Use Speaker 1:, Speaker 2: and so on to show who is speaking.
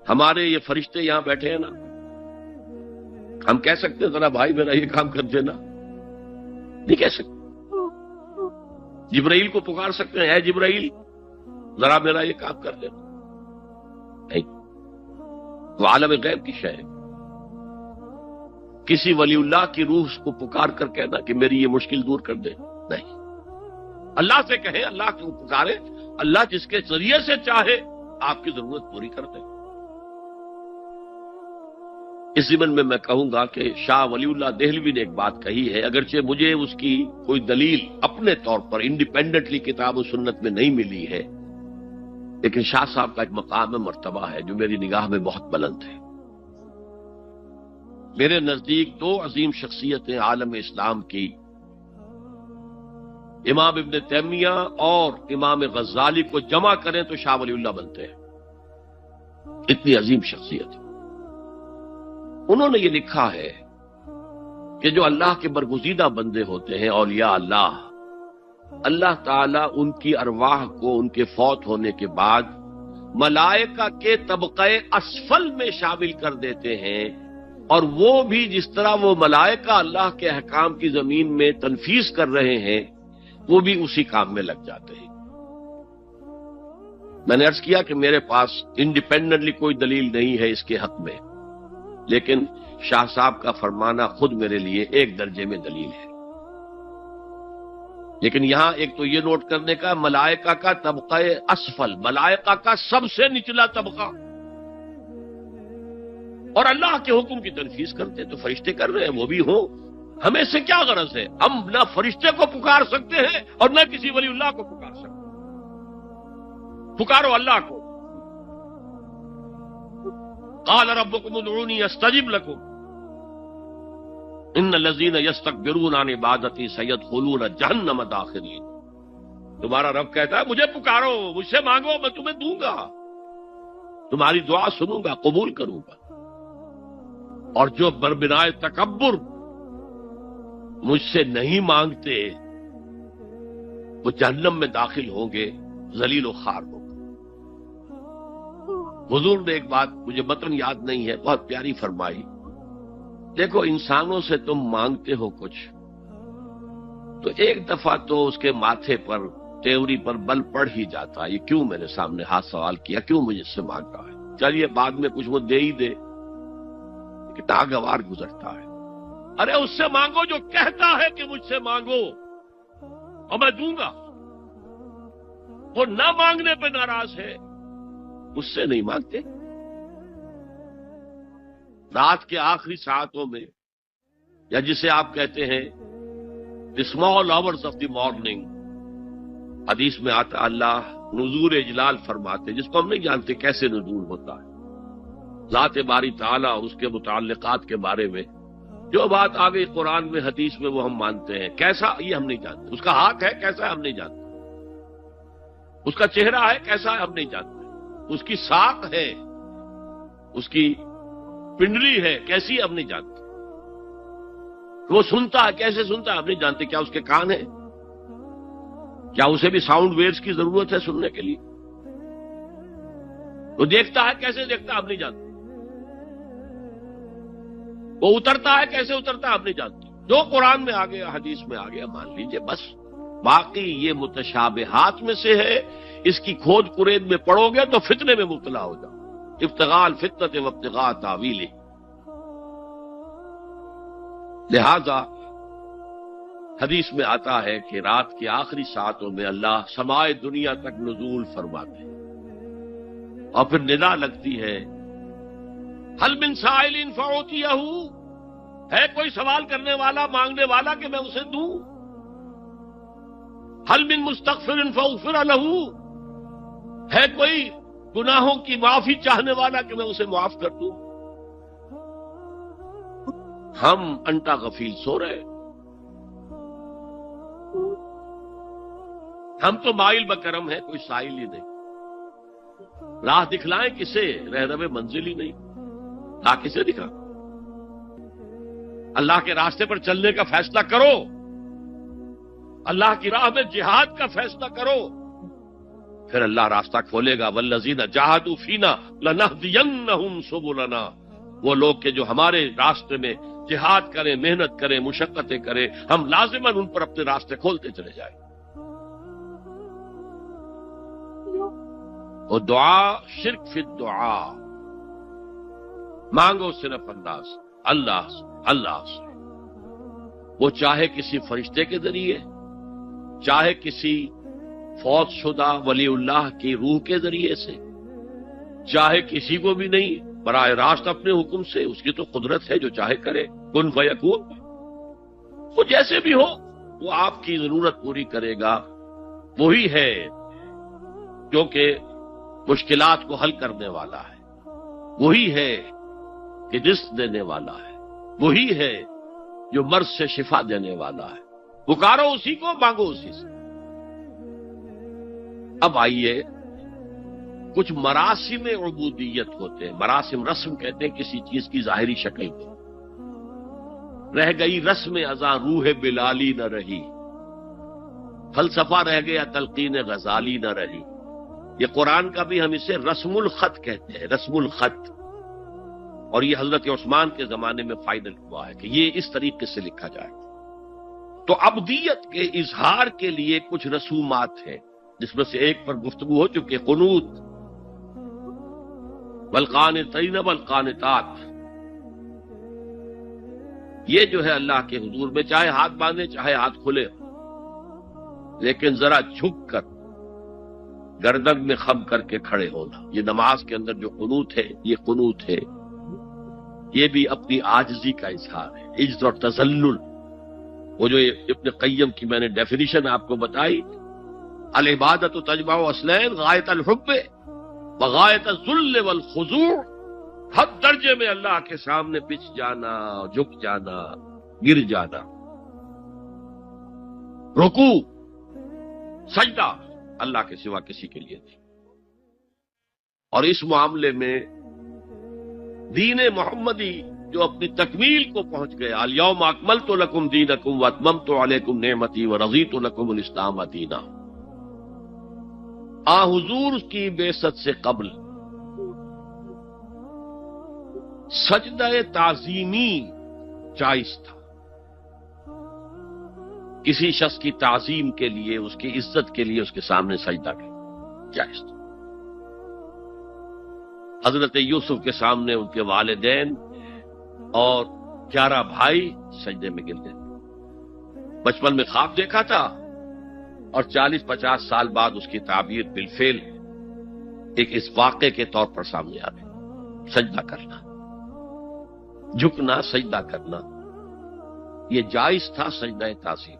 Speaker 1: ہمارے یہ فرشتے یہاں بیٹھے ہیں نا، ہم کہہ سکتے ہیں ذرا بھائی میرا یہ کام کر دینا؟ نہیں کہہ سکتے۔ جبرائیل کو پکار سکتے ہیں، اے جبرائیل ذرا میرا یہ کام کر دینا؟ نہیں، وہ عالم غیب کی شے ہے۔ کسی ولی اللہ کی روح کو پکار کر کہنا کہ میری یہ مشکل دور کر دے، نہیں۔ اللہ سے کہیں، اللہ کو پکارے، اللہ جس کے ذریعے سے چاہے آپ کی ضرورت پوری کر دے۔ اس ضمن میں کہوں گا کہ شاہ ولی اللہ دہلوی نے ایک بات کہی ہے، اگرچہ مجھے اس کی کوئی دلیل اپنے طور پر انڈیپینڈنٹلی کتاب و سنت میں نہیں ملی ہے، لیکن شاہ صاحب کا ایک مقام مرتبہ ہے جو میری نگاہ میں بہت بلند ہے۔ میرے نزدیک دو عظیم شخصیتیں عالم اسلام کی، امام ابن تیمیہ اور امام غزالی کو جمع کریں تو شاہ ولی اللہ بنتے ہیں، اتنی عظیم شخصیت۔ انہوں نے یہ لکھا ہے کہ جو اللہ کے برگزیدہ بندے ہوتے ہیں، اولیاء اللہ، اللہ تعالیٰ ان کی ارواح کو ان کے فوت ہونے کے بعد ملائکہ کے طبقہ اسفل میں شامل کر دیتے ہیں، اور وہ بھی جس طرح وہ ملائکہ اللہ کے احکام کی زمین میں تنفیذ کر رہے ہیں، وہ بھی اسی کام میں لگ جاتے ہیں۔ میں نے عرض کیا کہ میرے پاس انڈیپینڈنٹلی کوئی دلیل نہیں ہے اس کے حق میں، لیکن شاہ صاحب کا فرمانا خود میرے لیے ایک درجے میں دلیل ہے۔ لیکن یہاں ایک تو یہ نوٹ کرنے کا، ملائکہ کا طبقہ اسفل، ملائکہ کا سب سے نچلا طبقہ، اور اللہ کے حکم کی تنفیذ کرتے تو فرشتے کر رہے ہیں، وہ بھی ہوں، ہمیں سے کیا غرض ہے؟ ہم نہ فرشتے کو پکار سکتے ہیں اور نہ کسی ولی اللہ کو پکار سکتے۔ پکارو اللہ کو۔ قال ربکم ادعونی استجب لکم ان الذین یستکبرون عن عبادتی سیدخلون جہنم داخرین۔ تمہارا رب کہتا ہے مجھے پکارو، مجھ سے مانگو، میں تمہیں دوں گا، تمہاری دعا سنوں گا، قبول کروں گا، اور جو بربنائے تکبر مجھ سے نہیں مانگتے وہ جہنم میں داخل ہوں گے، ذلیل و خوار ہوں گے۔ حضور نے ایک بات، مجھے متن یاد نہیں ہے، بہت پیاری فرمائی، دیکھو انسانوں سے تم مانگتے ہو کچھ تو ایک دفعہ تو اس کے ماتھے پر، تیوری پر بل پڑ ہی جاتا ہے، یہ کیوں میرے سامنے ہاتھ سوال کیا، کیوں مجھ سے مانگ رہا ہے، چلیے بعد میں کچھ وہ دے ہی دے، ناگوار گزرتا ہے۔ ارے اس سے مانگو جو کہتا ہے کہ مجھ سے مانگو اور میں دوں گا، وہ نہ مانگنے پہ ناراض ہے، اس سے نہیں مانگتے۔ رات کے آخری ساعتوں میں، یا جسے آپ کہتے ہیں the small hours of the morning، حدیث میں آتا اللہ نزول اجلال فرماتے، جس کو ہم نہیں جانتے کیسے نزول ہوتا ہے، ذات باری تعالیٰ اور اس کے متعلقات کے بارے میں جو بات آ گئی قرآن میں، حدیث میں، وہ ہم مانتے ہیں، کیسا یہ ہم نہیں جانتے، اس کا ہاتھ ہے کیسا ہے ہم نہیں جانتے، اس کا چہرہ ہے کیسا ہے ہم نہیں جانتے، اس کی ساق ہے، اس کی پنڈلی ہے کیسی ہے ہم نہیں جانتے، وہ سنتا ہے کیسے سنتا ہے ہم نہیں جانتے، کیا اس کے کان ہیں، کیا اسے بھی ساؤنڈ ویوز کی ضرورت ہے سننے کے لیے، وہ دیکھتا ہے کیسے دیکھتا ہے ہم نہیں جانتے، وہ اترتا ہے کیسے اترتا ہے ہم نہیں جانتے، جو قرآن میں آ گیا حدیث میں آ گیا مان لیجئے بس، باقی یہ متشابہات میں سے ہے، اس کی کھود کرید میں پڑو گے تو فتنے میں مبتلا ہو جاؤ، ابتغاء الفتنۃ وابتغاء تاویلہ۔ لہذا حدیث میں آتا ہے کہ رات کی آخری ساعتوں میں اللہ سمائے دنیا تک نزول فرماتے ہیں، اور پھر ندا لگتی ہے حل من سائل فاعطیہ، ہے کوئی سوال کرنے والا، مانگنے والا کہ میں اسے دوں، حل من مستغفر فاغفر لہ، ہے کوئی گناہوں کی معافی چاہنے والا کہ میں اسے معاف کر دوں۔ ہم انٹا غفیل سو رہے، ہم تو مائل بکرم ہے، کوئی سائل ہی نہیں، راہ دکھلائیں کسے، رہنم منزل ہی نہیں، راہ کسے دکھا، اللہ کے راستے پر چلنے کا فیصلہ کرو، اللہ کی راہ میں جہاد کا فیصلہ کرو، پھر اللہ راستہ کھولے گا، والذین جاہدوا فینا لنہدینہم سبلنا، وہ لوگ کہ جو ہمارے راستے میں جہاد کریں، محنت کریں، مشقتیں کریں، ہم لازماً ان پر اپنے راستے کھولتے چلے جائیں۔ وہ دعا شرک فی الدعا، مانگو صرف اللہ سے، وہ چاہے کسی فرشتے کے ذریعے، چاہے کسی فوت شدہ ولی اللہ کی روح کے ذریعے سے، چاہے کسی کو بھی نہیں، براہ راست اپنے حکم سے، اس کی تو قدرت ہے، جو چاہے کرے، کن فیکون، وہ جیسے بھی ہو وہ آپ کی ضرورت پوری کرے گا۔ وہی ہے جو کہ مشکلات کو حل کرنے والا ہے، وہی ہے کہ رزق دینے والا ہے، وہی ہے جو مرض سے شفا دینے والا ہے۔ پکارو اسی کو، مانگو اسی سے۔ اب آئیے، کچھ مراسم عبودیت ہوتے ہیں، مراسم رسم کہتے ہیں کسی چیز کی ظاہری شکل کو۔ رہ گئی رسم ازاں روح بلالی نہ رہی، فلسفہ رہ گیا تلقین غزالی نہ رہی۔ یہ قرآن کا بھی ہم اسے رسم الخط کہتے ہیں، رسم الخط، اور یہ حضرت عثمان کے زمانے میں فائنل ہوا ہے کہ یہ اس طریقے سے لکھا جائے۔ تو عبدیت کے اظہار کے لیے کچھ رسومات ہیں، جس میں سے ایک پر گفتگو ہو چکی، قنوت، والقانتین والقانتات۔ یہ جو ہے اللہ کے حضور میں چاہے ہاتھ باندھے چاہے ہاتھ کھلے، لیکن ذرا جھک کر گردن میں خم کر کے کھڑے ہونا، یہ نماز کے اندر جو قنوت ہے، یہ قنوت ہے، یہ بھی اپنی عاجزی کا اظہار ہے، عجز اور تذلل۔ وہ جو ابن قیم کی میں نے ڈیفینیشن آپ کو بتائی، العبادت تجمع اصلین، غایت الحب وغایت الذل والخضوع، حد درجے میں اللہ کے سامنے پچھ جانا، جھک جانا، گر جانا، رکوع، سجدہ اللہ کے سوا کسی کے لیے نہیں۔ اور اس معاملے میں دین محمدی جو اپنی تکمیل کو پہنچ گیا، الیوم اکملت لکم دینکم واتممت علیکم نعمتی ورضیت لکم الاسلام دینا، حضور کی بعثت سے قبل سجدہ تعظیمی جائز تھا، کسی شخص کی تعظیم کے لیے، اس کی عزت کے لیے اس کے سامنے سجدہ کرنا جائز تھا۔ حضرت یوسف کے سامنے ان کے والدین اور 11 بھائی سجدے میں گر گئے۔ بچپن میں خواب دیکھا تھا اور 40-50 سال بعد اس کی تعبیر بالفعل ایک اس واقعے کے طور پر سامنے آ گئی۔ سجدہ کرنا، جھکنا، سجدہ کرنا، یہ جائز تھا، سجدہ تعظیم۔